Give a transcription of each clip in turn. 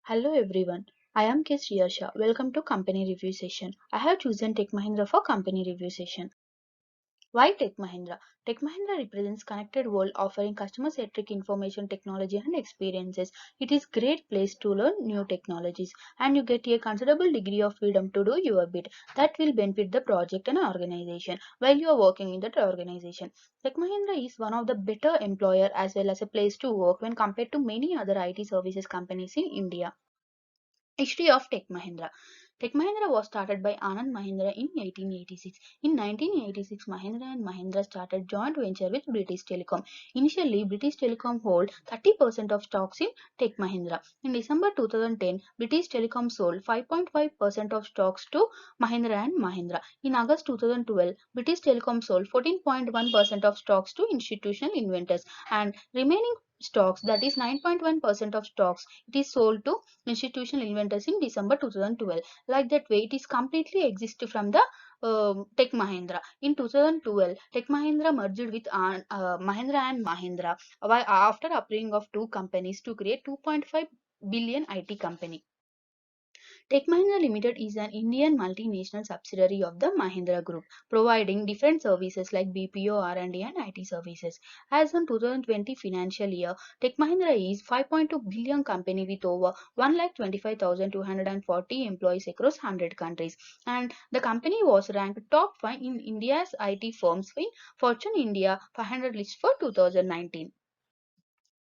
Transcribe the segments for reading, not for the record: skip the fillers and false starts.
Hello everyone, I am K. Sriyasha. Welcome to company review session. I have chosen Tech Mahindra for company review session. Why Tech Mahindra? Tech Mahindra represents connected world offering customer-centric information technology and experiences. It is great place to learn new technologies and you get a considerable degree of freedom to do your bit that will benefit the project and organization while you are working in that organization. Tech Mahindra is one of the better employer as well as a place to work when compared to many other IT services companies in India. History of Tech Mahindra. Tech Mahindra was started by Anand Mahindra in 1886. In 1986, Mahindra and Mahindra started joint venture with British Telecom. Initially, British Telecom hold 30% of stocks in Tech Mahindra. In December 2010, British Telecom sold 5.5% of stocks to Mahindra and Mahindra. In August 2012, British Telecom sold 14.1% of stocks to institutional investors and remaining stocks, that is 9.1% of stocks, it is sold to institutional investors in December 2012. Like that way, it is completely exist from the Tech Mahindra. In 2012, Tech Mahindra merged with Mahindra and Mahindra after approving of two companies to create 2.5 billion IT company. Tech Mahindra Limited is an Indian multinational subsidiary of the Mahindra Group, providing different services like BPO, R&D, and IT services. As on 2020 financial year, Tech Mahindra is 5.2 billion company with over 1,25,240 employees across 100 countries. And the company was ranked top 5 in India's IT firms in Fortune India 500 list for 2019.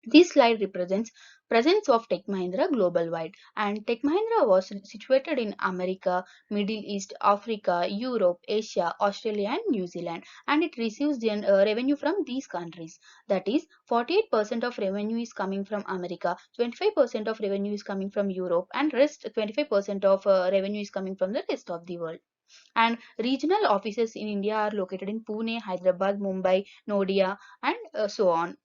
This slide represents presence of Tech Mahindra global wide, and Tech Mahindra was situated in America, Middle East, Africa, Europe, Asia, Australia and New Zealand, and it receives the revenue from these countries. That is 48% of revenue is coming from America, 25% of revenue is coming from Europe, and rest 25% of revenue is coming from the rest of the world. And regional offices in India are located in Pune, Hyderabad, Mumbai, Noida, and so on.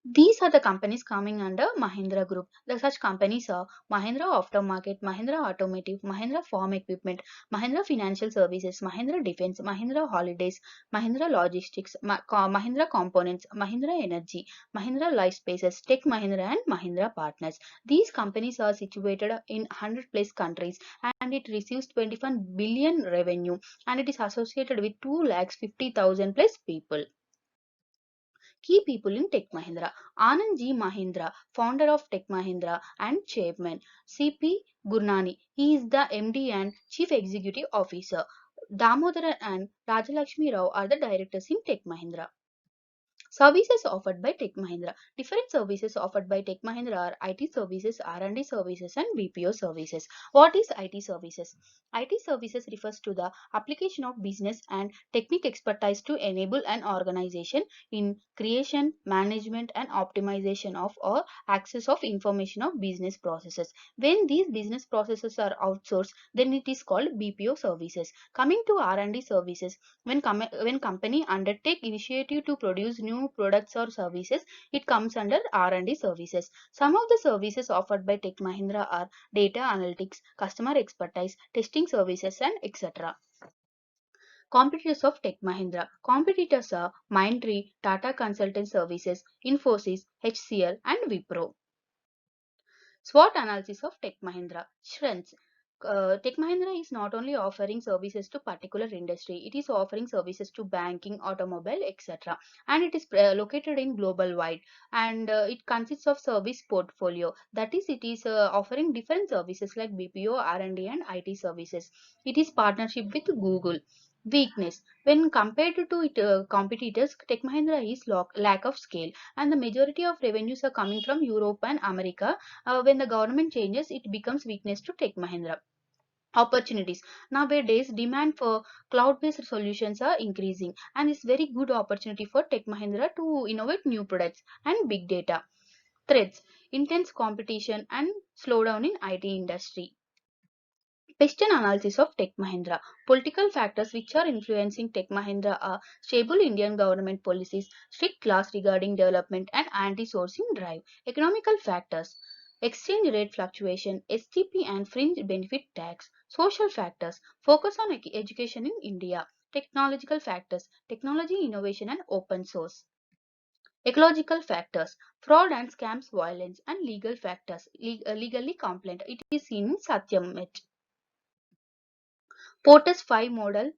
These are the companies coming under Mahindra Group. The such companies are Mahindra Aftermarket, Mahindra Automotive, Mahindra Farm Equipment, Mahindra Financial Services, Mahindra Defense, Mahindra Holidays, Mahindra Logistics, Mahindra Components, Mahindra Energy, Mahindra Life Spaces, Tech Mahindra and Mahindra Partners. These companies are situated in 100 plus countries and it receives 21 billion revenue and it is associated with 2 lakhs 50,000 plus people. Key people in Tech Mahindra. Anand G. Mahindra, founder of Tech Mahindra and chairman. CP Gurnani, he is the MD and Chief Executive Officer. Damodara and Rajalakshmi Rao are the directors in Tech Mahindra. Services offered by Tech Mahindra. Different services offered by Tech Mahindra are IT services, R&D services, and BPO services. What is IT services? IT services refers to the application of business and technique expertise to enable an organization in creation, management, and optimization of or access of information of business processes. When these business processes are outsourced, then it is called BPO services. Coming to R&D services, when company undertake initiative to produce new products or services, it comes under R&D services. Some of the services offered by Tech Mahindra are data analytics, customer expertise, testing services, and etc. Competitors of Tech Mahindra. Competitors are Mindtree, Tata Consultant Services, Infosys, HCL, and Wipro. SWOT analysis of Tech Mahindra. Strengths. Tech Mahindra is not only offering services to particular industry, it is offering services to banking, automobile, etc. And it is located in global wide, and it consists of service portfolio. That is, it is offering different services like BPO, R&D, and IT services. It is partnership with Google. Weakness. When compared to competitors, Tech Mahindra is lack of scale, and the majority of revenues are coming from Europe and America. When the government changes, it becomes weakness to Tech Mahindra. Opportunities. Nowadays, demand for cloud-based solutions are increasing, and it's very good opportunity for Tech Mahindra to innovate new products and big data. Threats. Intense competition and slowdown in IT industry. Question analysis of Tech Mahindra. Political factors which are influencing Tech Mahindra are stable Indian government policies, strict laws regarding development and anti-sourcing drive. Economical factors. Exchange rate fluctuation, STP and fringe benefit tax. Social factors. Focus on education in India. Technological factors. Technology innovation and open source. Ecological factors, fraud and scams, violence, and legal factors, legally complaint. It is seen in Satyamit. Porter's 5 model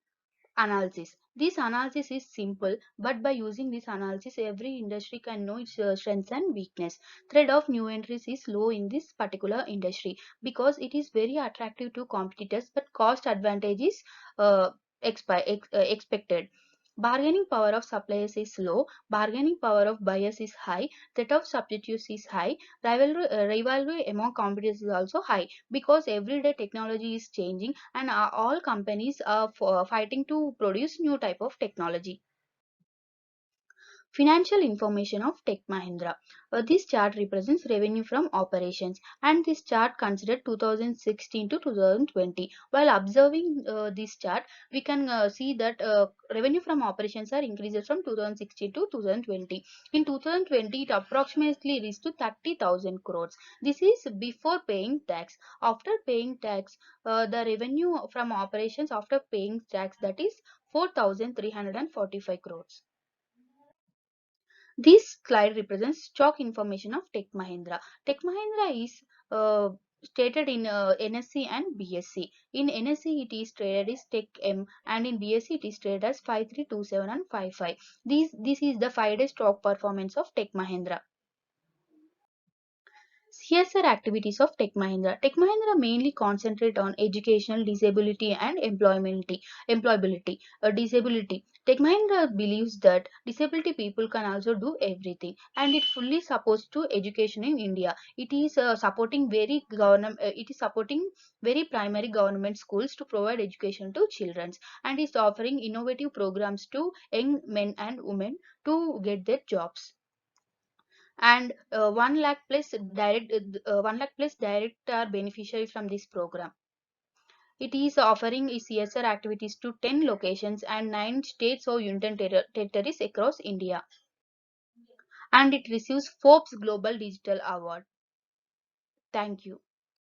analysis. This analysis is simple, but by using this analysis, every industry can know its strengths and weakness. Threat of new entries is low in this particular industry because it is very attractive to competitors, but cost advantage is uh, expected. Bargaining power of suppliers is low, bargaining power of buyers is high, threat of substitutes is high, rivalry among competitors is also high because everyday technology is changing and all companies are fighting to produce new type of technology. Financial information of Tech Mahindra. This chart represents revenue from operations and this chart considered 2016 to 2020. While observing this chart, we can see that revenue from operations are increased from 2016 to 2020. In 2020, it approximately reached to 30,000 crores. This is before paying tax. After paying tax, the revenue from operations after paying tax, that is 4,345 crores. This slide represents stock information of Tech Mahindra. Tech Mahindra is stated in NSE and BSE. In NSE it is traded as Tech M and in BSE it is traded as 5327 and 55. This is the 5-day stock performance of Tech Mahindra. CSR activities of Tech Mahindra. Tech Mahindra mainly concentrate on educational, disability, and employability. Disability. Tech Mahindra believes that disability people can also do everything, and it fully supports to education in India. It is supporting very government. It is supporting very primary government schools to provide education to children, and is offering innovative programs to young men and women to get their jobs and 1 lakh plus direct 1 lakh plus direct are beneficiaries from this program. It is offering CSR activities to 10 locations and 9 states or union territories across India, and it receives Forbes Global Digital Award. Thank you.